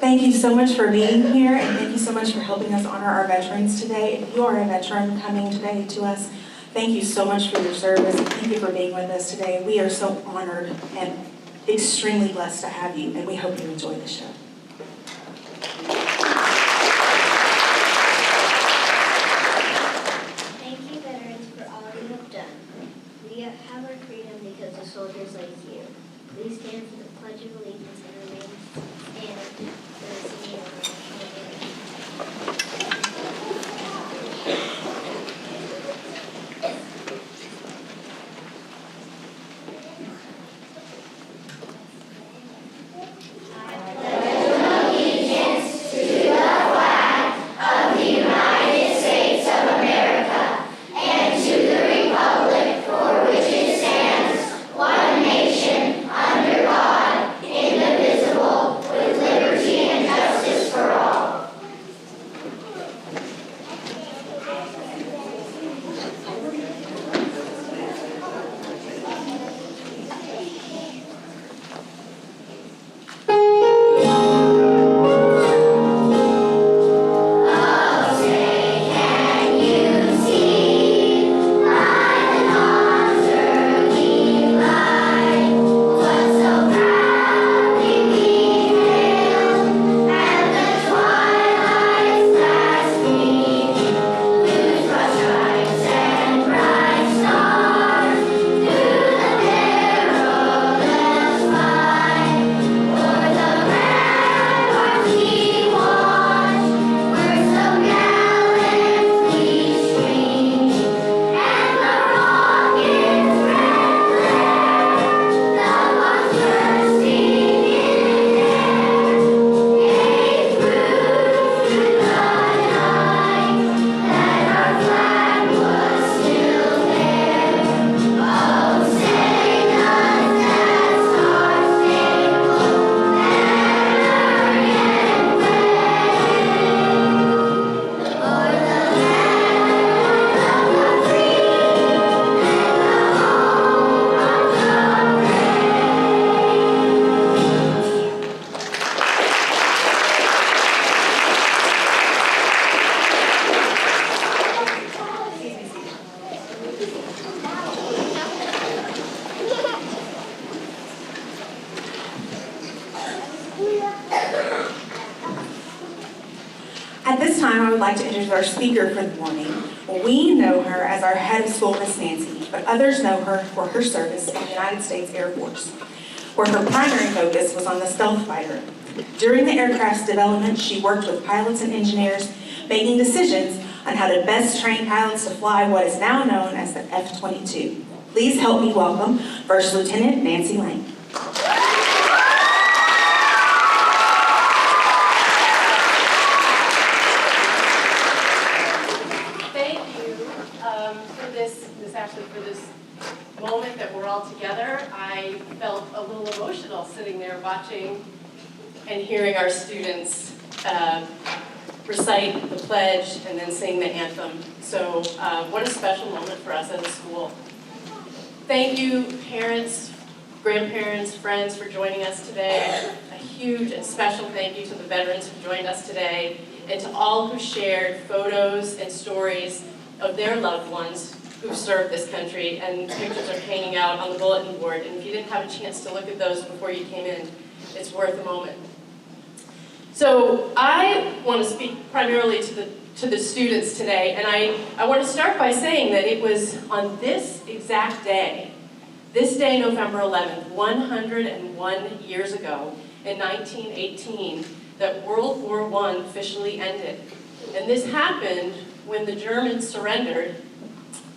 Thank you so much for being here, and thank you so much for helping us honor our veterans today. If you are a veteran coming today to us, thank you so much for your service, and thank you for being with us today. We are so honored and extremely blessed to have you, and we hope you enjoy the show. Thank you, veterans, for all you have done. We have our freedom because of soldiers like you. Please stand for the Pledge of Allegiance and remain standing for the singing of our national anthem. At this time, I would like to introduce our speaker for the morning. We know her as our head of school, Miss Nancy, but others know her for her service in the United States Air Force, where her primary focus was on the stealth fighter. During the aircraft's development, she worked with pilots and engineers, making decisions on how to best train pilots to fly what is now known as the F-22. Please help me welcome First Lieutenant Nancy Lane. For this moment that we're all together. I felt a little emotional sitting there watching and hearing our students recite the pledge and then sing the anthem. So what a special moment for us as a school. Thank you, parents, grandparents, friends, for joining us today. A huge and special thank you to the veterans who joined us today, and to all who shared photos and stories of their loved ones who served this country, and pictures are hanging out on the bulletin board. And if you didn't have a chance to look at those before you came in, it's worth a moment. So I want to speak primarily to the students today, and I want to start by saying that it was on this exact day, this day, November 11th, 101 years ago, in 1918, that World War I officially ended. And this happened when the Germans surrendered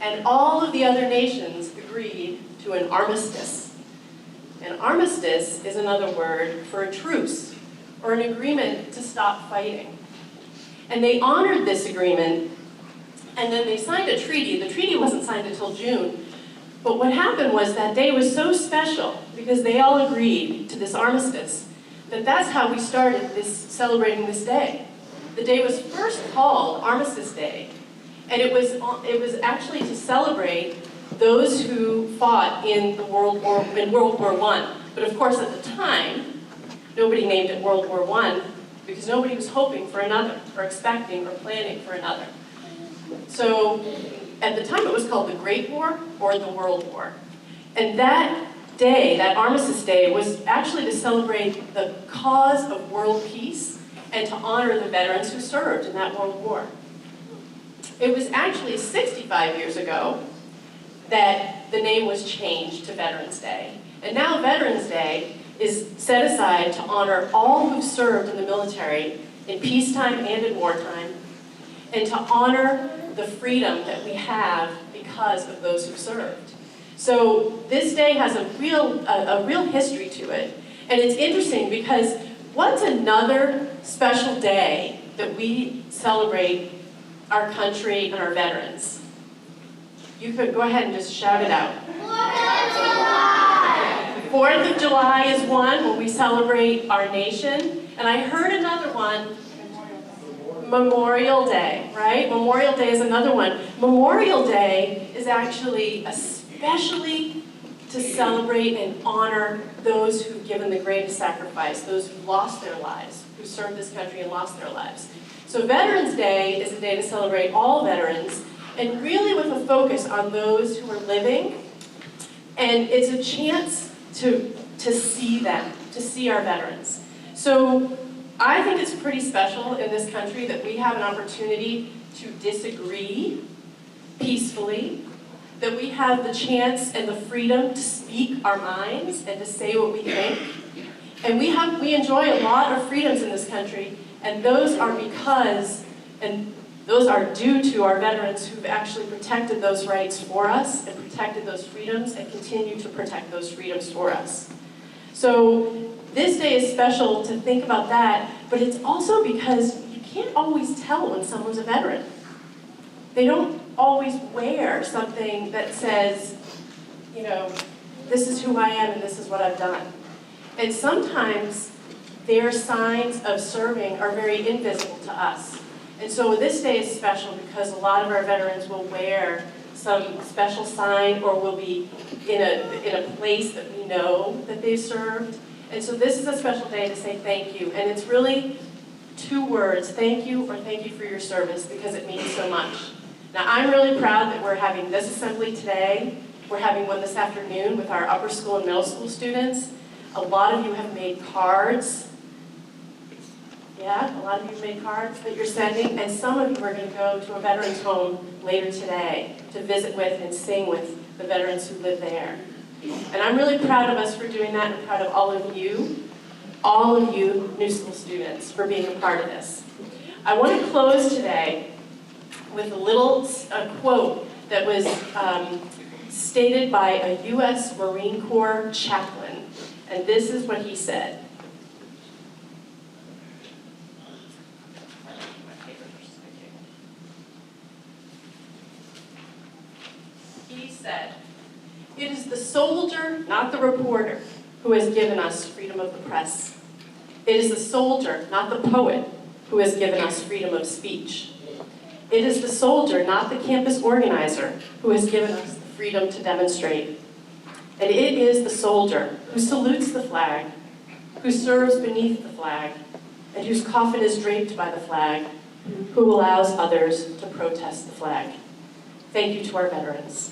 and all of the other nations agreed to an armistice. An armistice is another word for a truce, or an agreement to stop fighting. And they honored this agreement, and then they signed a treaty. The treaty wasn't signed until June, but what happened was that day was so special, because they all agreed to this armistice, that's how we started celebrating this day. The day was first called Armistice Day, and it was actually to celebrate those who fought in World War I. But of course, at the time, nobody named it World War I. because nobody was hoping for another, or expecting, or planning for another. So at the time it was called the Great War or the World War. And that day, that Armistice Day, was actually to celebrate the cause of world peace and to honor the veterans who served in that World War. It was actually 65 years ago that the name was changed to Veterans Day. And now Veterans Day is set aside to honor all who've served in the military in peacetime and in wartime, and to honor the freedom that we have because of those who served. So this day has a real history to it. And it's interesting because what's another special day that we celebrate our country and our veterans? You could go ahead and just shout it out. 4th of July is one when we celebrate our nation. And I heard another one, Memorial Day, right? Memorial Day is another one. Memorial Day is actually especially to celebrate and honor those who've given the greatest sacrifice, those who lost their lives, who served this country and lost their lives. So Veterans Day is a day to celebrate all veterans, and really with a focus on those who are living. And it's a chance to see them, to see our veterans. So I think it's pretty special in this country that we have an opportunity to disagree peacefully, that we have the chance and the freedom to speak our minds and to say what we think. And we enjoy a lot of freedoms in this country, and those are those are due to our veterans who've actually protected those rights for us and protected those freedoms and continue to protect those freedoms for us. So this day is special to think about that, but it's also because you can't always tell when someone's a veteran. They don't always wear something that says, you know, this is who I am and this is what I've done. And sometimes their signs of serving are very invisible to us. And so this day is special because a lot of our veterans will wear some special sign or will be in a place that we know that they've served. And so this is a special day to say thank you. And it's really 2 words, thank you or thank you for your service, because it means so much. Now I'm really proud that we're having this assembly today. We're having one this afternoon with our upper school and middle school students. A lot of you have made cards. Yeah, a lot of you have made cards that you're sending, and some of you are going to go to a veterans home later today to visit with and sing with the veterans who live there. And I'm really proud of us for doing that, and proud of all of you new school students, for being a part of this. I want to close today with a little quote that was stated by a U.S. Marine Corps chaplain, and this is what he said. He said, "It is the soldier, not the reporter, who has given us freedom of the press. It is the soldier, not the poet, who has given us freedom of speech. It is the soldier, not the campus organizer, who has given us the freedom to demonstrate. And it is the soldier who salutes the flag, who serves beneath the flag, and whose coffin is draped by the flag, who allows others to protest the flag." Thank you to our veterans.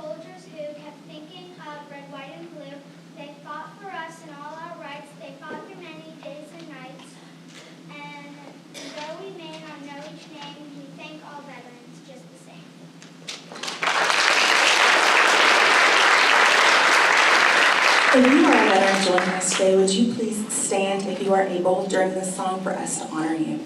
soldiers who kept thinking of red, white, and blue. They fought for us and all our rights. They fought through many days and nights. And though we may not know each name, we thank all veterans just the same. If you are a veteran joining us today, would you please stand if you are able during this song for us to honor you?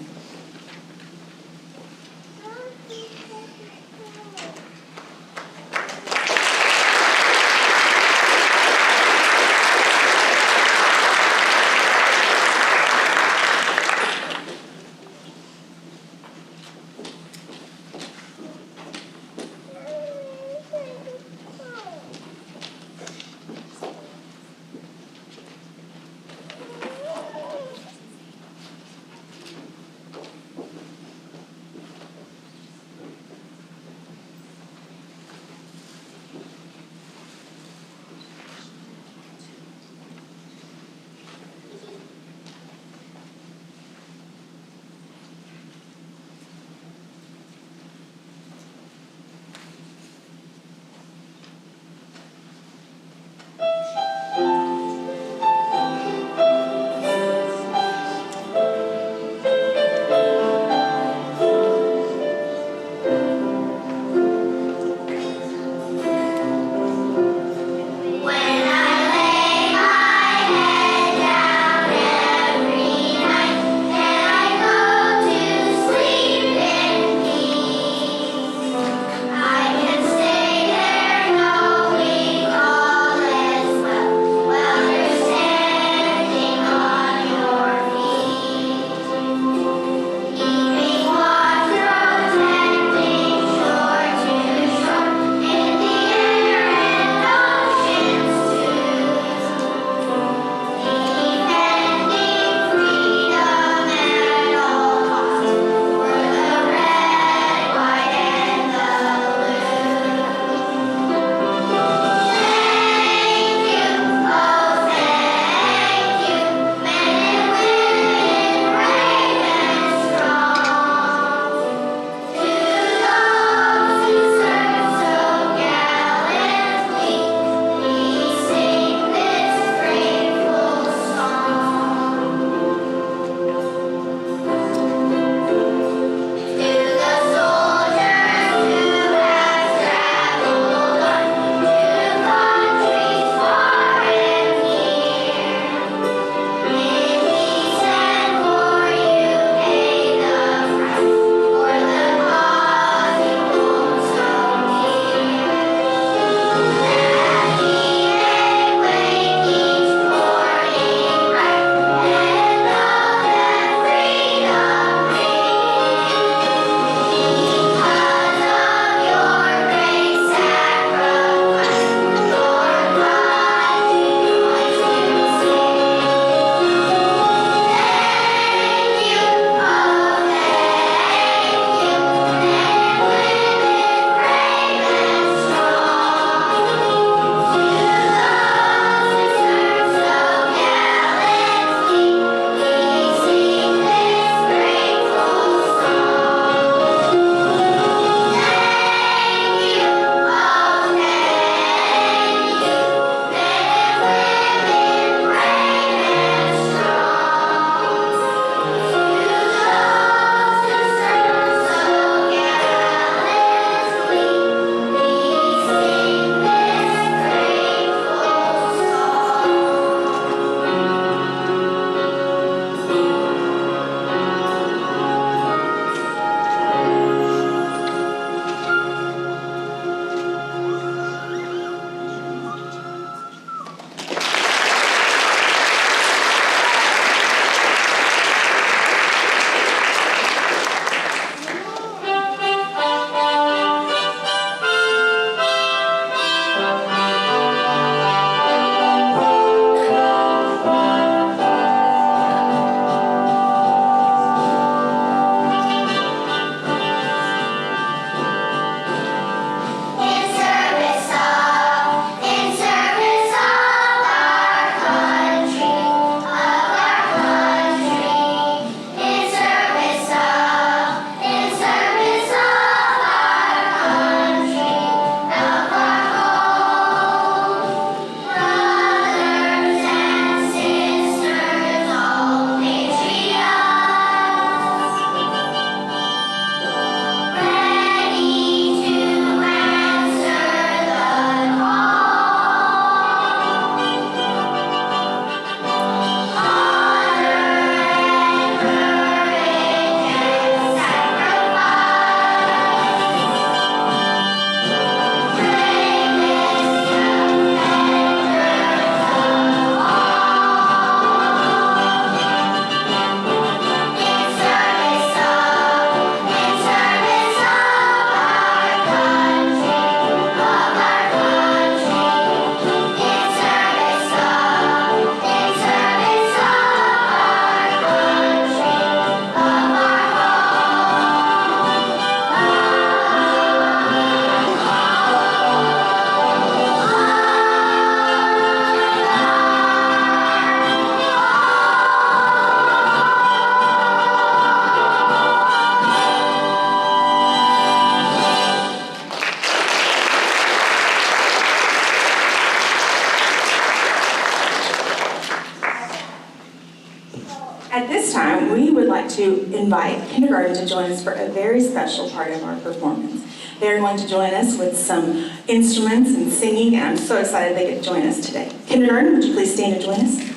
to invite kindergarten to join us for a very special part of our performance. They're going to join us with some instruments and singing, and I'm so excited they could join us today. Kindergarten, would you please stand and join us?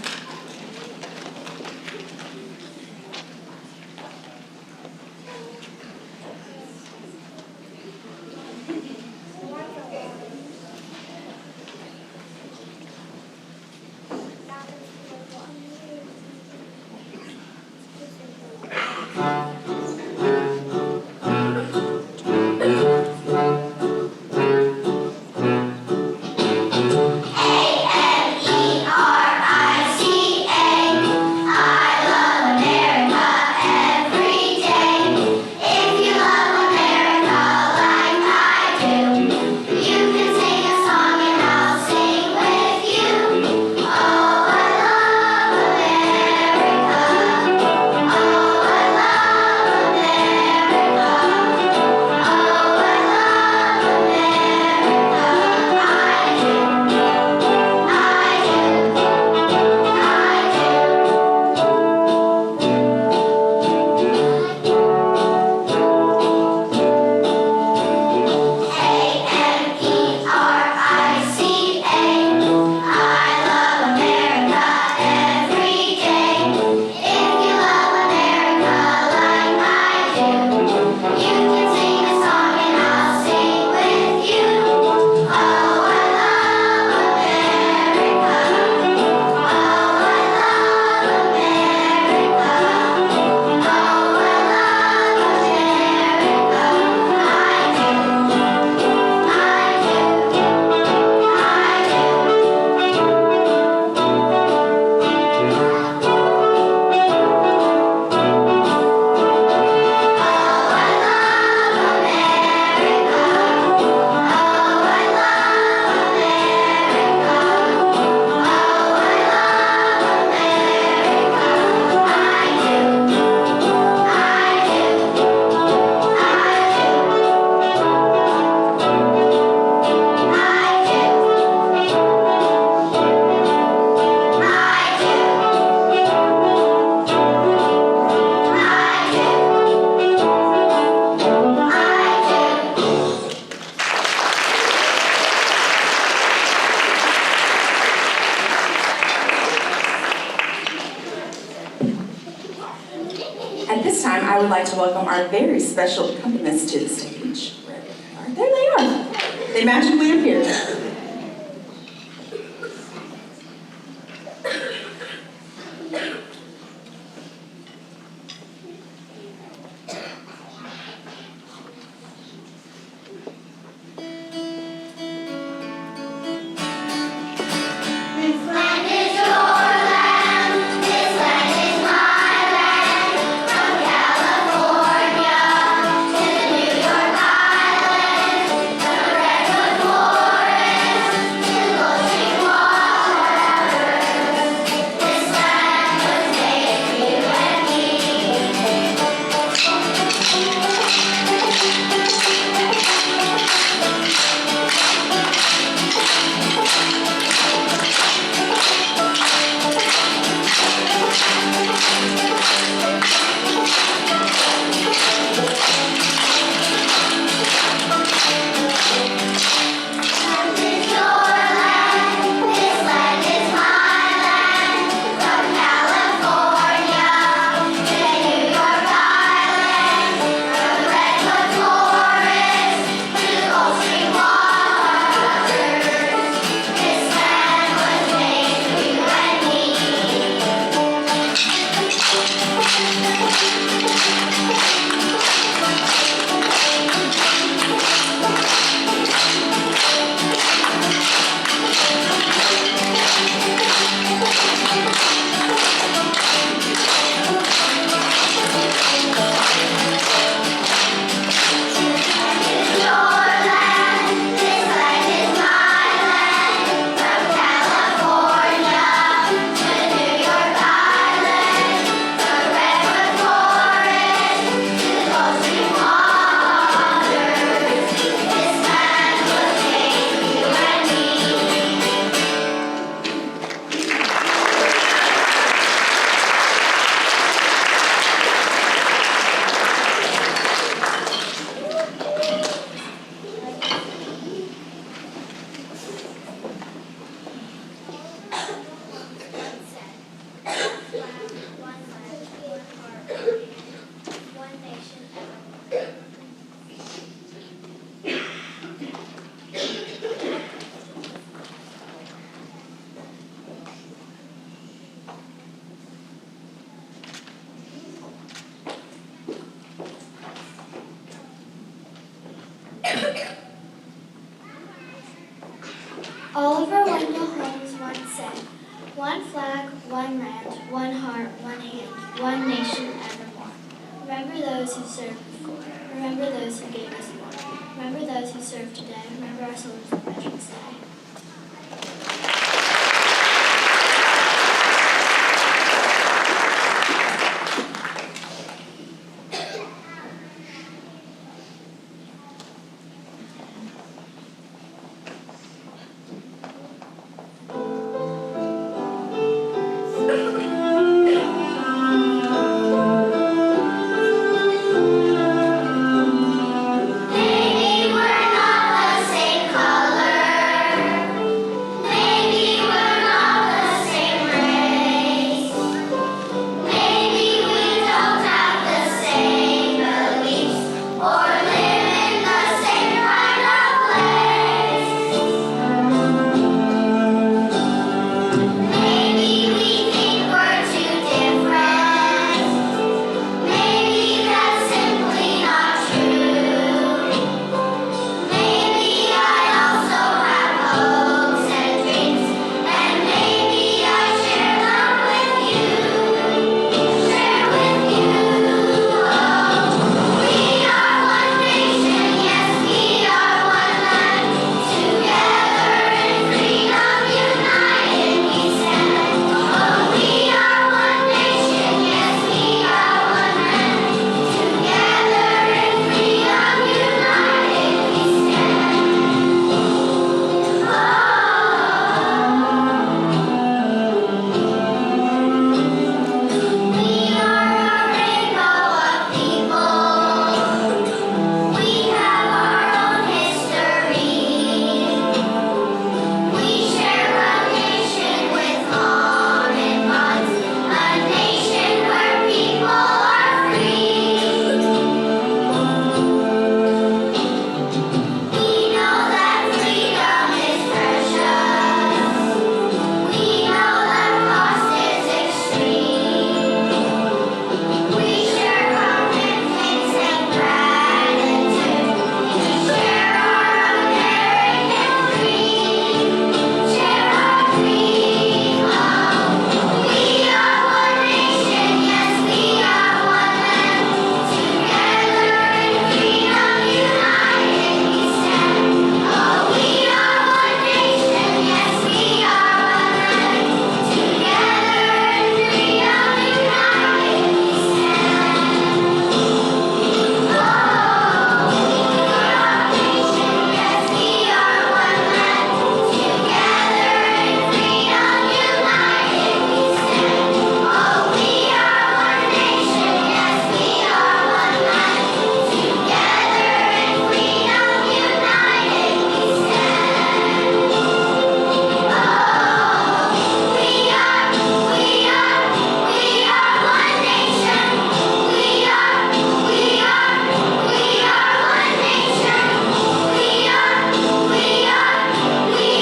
At this time, I would like to welcome our very special accompanist to the stage. Where they are. There they are. They magically appeared. California to New York Island, the redwood forest. Oliver Wendell Holmes once said, "One flag, one land, one heart, one hand, one nation evermore." Remember those who served before. Remember those who gave us more. Remember those who serve today. Remember our soldiers on Veterans Day. Maybe we're not the same color. Maybe we're not the same race. Maybe we don't have the same beliefs or live in the same kind of place. Maybe we think we're too different. Maybe that's simply not true. Maybe I also have hopes and dreams, and maybe I share them with you. Share with you. We are one nation, yes, we are one land. Together in freedom, united we stand. Oh, we are one nation, yes, we are one land. Together in freedom, united we stand. We are a rainbow of people. We have our own history. We share a nation with common bonds, a nation where people are free. We know that freedom is precious. We know that cost is extreme. We share common things and gratitude. We share our American dream. Share our dream. Oh, we are one nation, yes, we are one land. Together in freedom, united we stand. Oh, we are one nation, yes, we are one land. Together in freedom, united we stand. Oh, we are one nation, yes, we are one land. Together in freedom, united we stand. Oh, we are one nation, yes, we are one land. Together in freedom, united we stand. Oh, we are one nation. We are one nation. We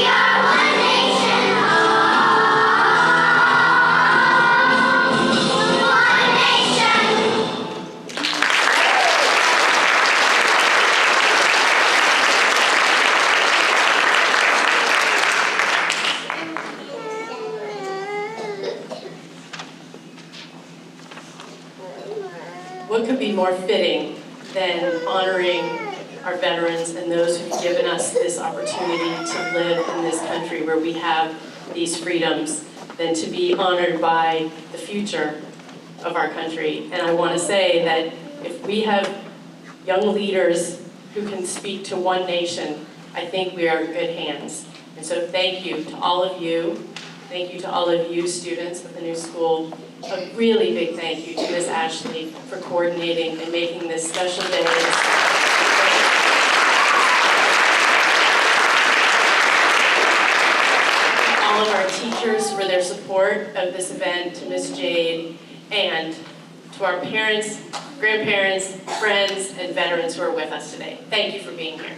are one nation. One nation. What could be more fitting than honoring our veterans and those who've given us this opportunity to live in this country where we have these freedoms than to be honored by the future of our country. And I want to say that if we have young leaders who can speak to one nation, I think we are in good hands. And so thank you to all of you. Thank you to all of you students at the new school. A really big thank you to Ms. Ashley for coordinating and making this special day. All of our teachers for their support of this event, to Ms. Jade, and to our parents, grandparents, friends, and veterans who are with us today. Thank you for being here.